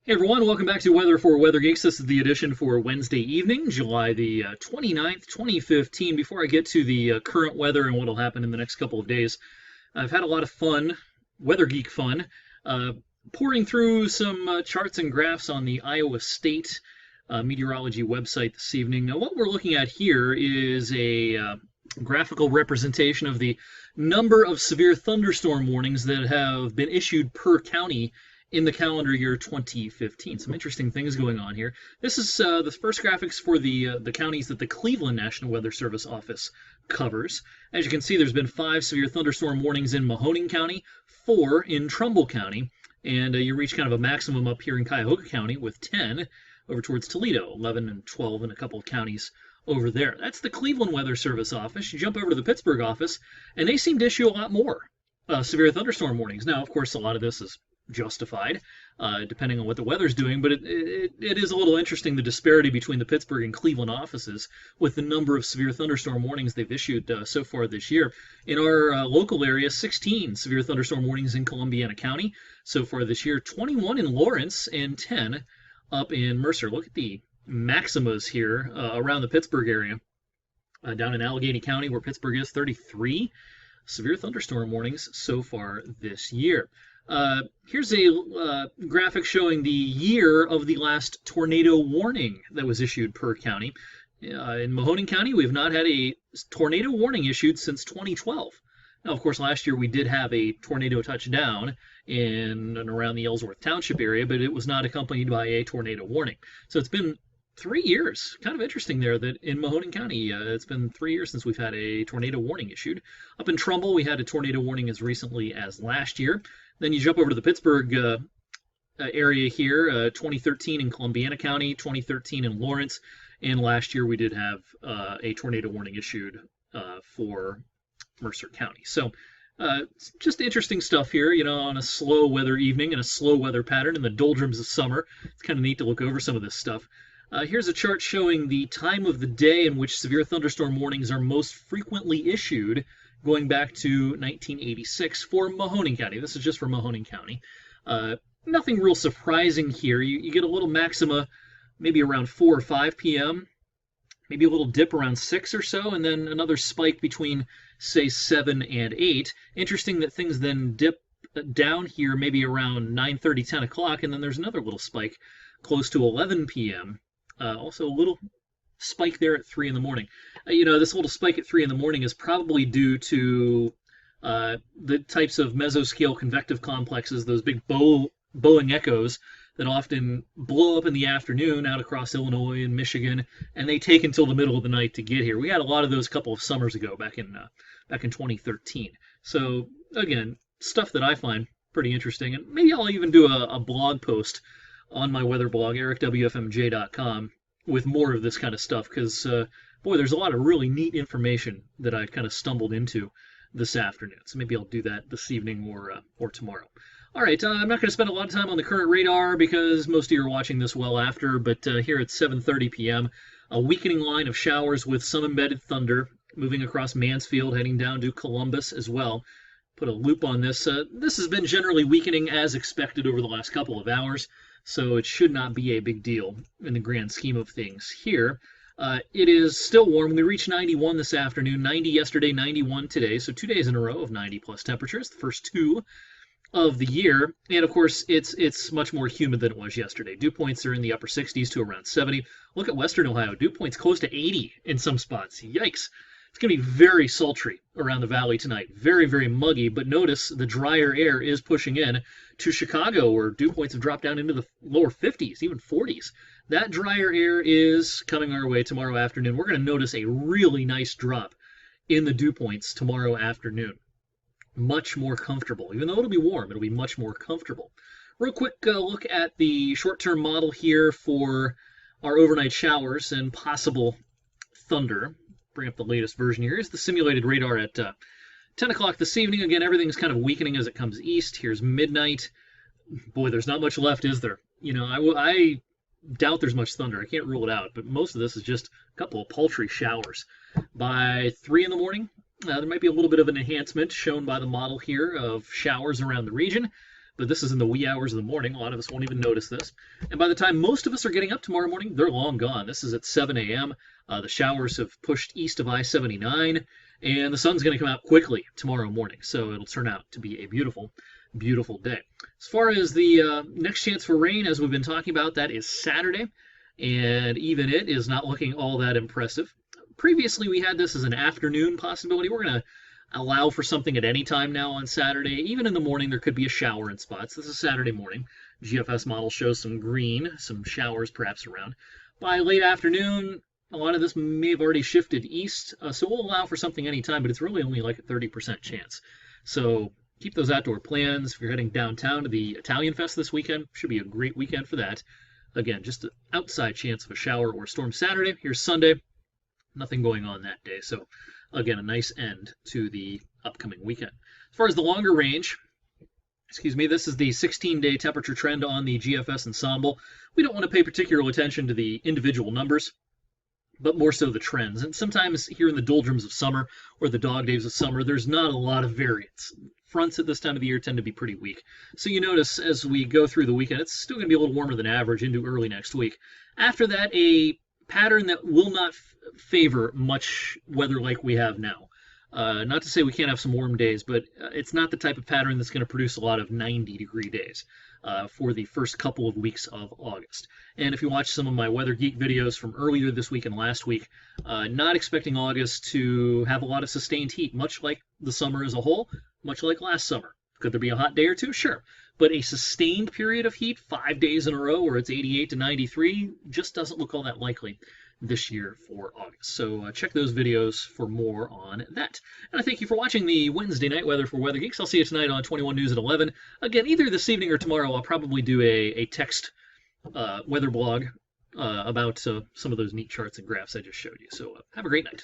Hey everyone, welcome back to Weather for Weather Geeks. This is the edition for Wednesday evening, July the 29th, 2015. Before I get to the current weather and what will happen in the next couple of days, I've had a lot of fun, weather geek fun, uh, pouring through some charts and graphs on the Iowa State meteorology website this evening. Now, what we're looking at here is a graphical representation of the number of severe thunderstorm warnings that have been issued per county in the calendar year 2015. Some interesting things going on here. This is the first graphics for the counties that the Cleveland National Weather Service office covers. As you can see, there's been 5 severe thunderstorm warnings in Mahoning County, 4 in Trumbull County, and you reach kind of a maximum up here in Cuyahoga County with 10 over towards Toledo, 11 and 12 in a couple of counties over there. That's the Cleveland Weather Service office. You jump over to the Pittsburgh office, and they seem to issue a lot more severe thunderstorm warnings. Now, of course, a lot of this is justified, depending on what the weather's doing, but it is a little interesting, the disparity between the Pittsburgh and Cleveland offices with the number of severe thunderstorm warnings they've issued so far this year. In our local area, 16 severe thunderstorm warnings in Columbiana County so far this year, 21 in Lawrence, and 10 up in Mercer. Look at the maximas here around the Pittsburgh area. Down in Allegheny County, where Pittsburgh is, 33 severe thunderstorm warnings so far this year. Here's a graphic showing the year of the last tornado warning that was issued per county. In Mahoning County, we have not had a tornado warning issued since 2012. Now, of course, last year we did have a tornado touchdown in and around the Ellsworth Township area, but it was not accompanied by a tornado warning. So it's been 3 years. Kind of interesting there that in Mahoning County, it's been 3 years since we've had a tornado warning issued. Up in Trumbull, we had a tornado warning as recently as last year. Then you jump over to the Pittsburgh area here, 2013 in Columbiana County, 2013 in Lawrence, and last year we did have a tornado warning issued for Mercer County. So just interesting stuff here, you know, on a slow weather evening and a slow weather pattern in the doldrums of summer. It's kind of neat to look over some of this stuff. Here's a chart showing the time of the day in which severe thunderstorm warnings are most frequently issued, going back to 1986 for Mahoning County. This is just for Mahoning County. Nothing real surprising here. You get a little maxima maybe around 4 or 5 p.m., maybe a little dip around 6 or so, and then another spike between, say, 7 and 8. Interesting that things then dip down here maybe around 9:30, 10 o'clock, and then there's another little spike close to 11 p.m. Also a little spike there at 3 in the morning. You know, this little spike at 3 in the morning is probably due to the types of mesoscale convective complexes, those big Boeing echoes that often blow up in the afternoon out across Illinois and Michigan, and they take until the middle of the night to get here. We had a lot of those a couple of summers ago, back in 2013. So again, stuff that I find pretty interesting, and maybe I'll even do a blog post on my weather blog, ericwfmj.com, with more of this kind of stuff, because boy, there's a lot of really neat information that I kind of stumbled into this afternoon. So maybe I'll do that this evening or tomorrow. All right, I'm not going to spend a lot of time on the current radar because most of you are watching this well after, but here at 7:30 p.m., a weakening line of showers with some embedded thunder moving across Mansfield, heading down to Columbus as well. Put a loop on this. This has been generally weakening as expected over the last couple of hours, so it should not be a big deal in the grand scheme of things here. It is still warm. We reached 91 this afternoon, 90 yesterday, 91 today, so 2 days in a row of 90-plus temperatures, the first 2 of the year. And, of course, it's much more humid than it was yesterday. Dew points are in the upper 60s to around 70. Look at western Ohio. Dew points close to 80 in some spots. Yikes. It's going to be very sultry around the valley tonight. Very, very muggy, but notice the drier air is pushing in to Chicago, where dew points have dropped down into the lower 50s, even 40s. That drier air is coming our way tomorrow afternoon. We're going to notice a really nice drop in the dew points tomorrow afternoon. Much more comfortable. Even though it'll be warm, it'll be much more comfortable. Real quick look at the short-term model here for our overnight showers and possible thunder. Bring up the latest version here. Here's the simulated radar at 10 o'clock this evening. Again, everything's kind of weakening as it comes east. Here's midnight. Boy, there's not much left, is there? You know, I doubt there's much thunder. I can't rule it out, but most of this is just a couple of paltry showers. By 3 in the morning, there might be a little bit of an enhancement shown by the model here of showers around the region. but this is in the wee hours of the morning. A lot of us won't even notice this. And by the time most of us are getting up tomorrow morning, they're long gone. This is at 7 a.m. The showers have pushed east of I-79, and the sun's going to come out quickly tomorrow morning. So it'll turn out to be a beautiful, beautiful day. As far as the next chance for rain, as we've been talking about, that is Saturday, and even it is not looking all that impressive. Previously, we had this as an afternoon possibility. We're going to allow for something at any time now on Saturday. Even in the morning, there could be a shower in spots. This is Saturday morning. GFS model shows some green, some showers perhaps around. By late afternoon, a lot of this may have already shifted east, so we'll allow for something anytime, but it's really only like a 30% chance. So keep those outdoor plans. If you're heading downtown to the Italian Fest this weekend, should be a great weekend for that. Again, just an outside chance of a shower or storm Saturday. Here's Sunday. Nothing going on that day. So again, a nice end to the upcoming weekend. As far as the longer range, this is the 16-day temperature trend on the GFS ensemble. We don't want to pay particular attention to the individual numbers, but more so the trends. And sometimes here in the doldrums of summer or the dog days of summer, there's not a lot of variance. Fronts at this time of the year tend to be pretty weak. So you notice as we go through the weekend, it's still going to be a little warmer than average into early next week. After that, a pattern that will not favor much weather like we have now. Not to say we can't have some warm days, but it's not the type of pattern that's going to produce a lot of 90-degree days for the first couple of weeks of August. And if you watch some of my Weather Geek videos from earlier this week and last week, not expecting August to have a lot of sustained heat, much like the summer as a whole, much like last summer. Could there be a hot day or two? Sure. But a sustained period of heat, 5 days in a row where it's 88 to 93, just doesn't look all that likely this year for August. So check those videos for more on that. And I thank you for watching the Wednesday night weather for Weather Geeks. I'll see you tonight on 21 News at 11. Again, either this evening or tomorrow, I'll probably do a text weather blog about some of those neat charts and graphs I just showed you. So have a great night.